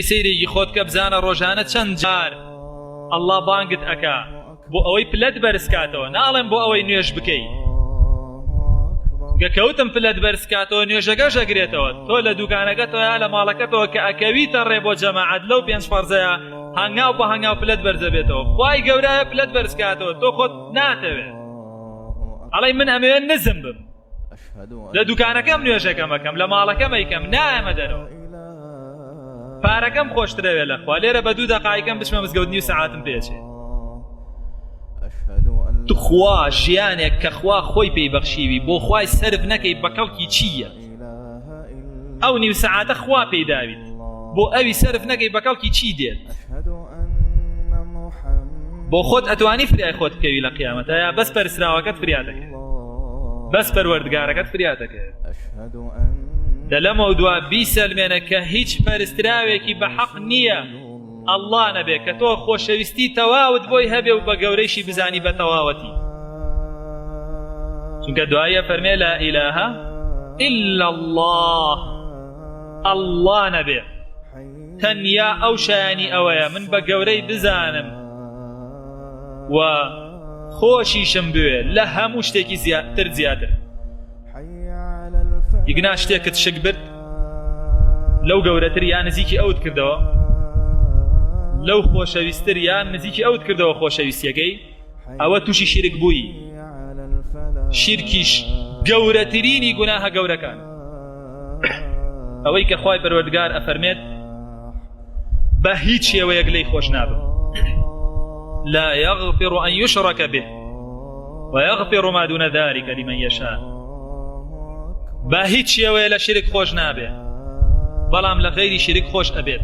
سيري خۆت کە بزانە ڕۆژانە چەند جار ئەڵڵا بانگت ئەکا بۆ ئەوەی پلەت بەرزکاتەوە، ناڵێم بۆ ئەوەی نوێژ بکەی. گەکەوتم پلەت بەرزکاتەوە نوێژەکە ژەگرێتەوە، تۆ لە دوکانەکەتەوە یا لە ماڵەکەتەوە کە ئەکەویتە ڕێ بۆ جەماعەت لەو 5 فەرزەیە هەنگاو بە هەنگاو پلەت بەرزە بێتەوە. خوای گەورەیە پلەت بەرزکاتەوە، تۆ خۆت ناتەوێت ئەڵێ من ئەمەوێت نزم بم، لە دوکانەکەم نوێژەکەم ئەکەم، لە ماڵەکەم ئەیکەم، نایەمە دەرەوە، پارەکەم خۆشترەوێت لە خوا، لێرە بە 2 دەقایقەکەم بچمە مزگەوت نیو سەعاتم پێچێ. خوا ژیانێک کە خوا خۆی پێی بەخشیوی بۆ خوای سەرف نەکەی بەکەڵکی چییە؟ ئەو نیو سەعاتە خوا پێی داویت، بۆ ئەوی سەرف نەکەی بەکەڵکی چی دێت؟ بۆ خۆت ئەتوانی فریای خۆت بکەوی لە قیامەتە، یا بەس پەرسراوەکەت فریات دەکەێت، بەس پەروەردگارەکەت فریات دەکەێت. دەلەمەوە دوا بیسەلمێنە کە هیچ پەرستراوێکی بە حەق نییە ئەڵڵا نەبێ، کە تۆ خۆشەویستی تەواوت بۆی هەبێ و بە گەورەیشی بزانی بە تەواوەتی. چونکە دوایە فەرمێ لا ئیلەهە ئیلا الله، ئەڵڵا نەبێ، تەنیا ئەو شایانی ئەوەیە من بە گەورەی بزانم و خۆشیشم بوێ لە هەموو شتێکی زیاتر. ئیگنا شتێکت شک برد لەو گەورەتر یان نزیکی ئەوت کردەوە، لەو خۆشەویستتر یان نزیکی ئەوت کردەوە خۆشەویستیەکەی، ئەوە تووشی شیرک بووی. شیرکیش گەورەترینی گوناهە گەورەکان، ئەوەی کە خوای پەروەردگار ئەفەرمێت بە هیچ شێوەیەک لێی خۆش نابم، لا يغفر أن يشرك به ويغفر ما دون ذلك لمن يشاء. بە هیچ شێوەیە لە شیرک خۆش نابێ، بەڵام لە غەیری شیرک خۆش ئەبێت.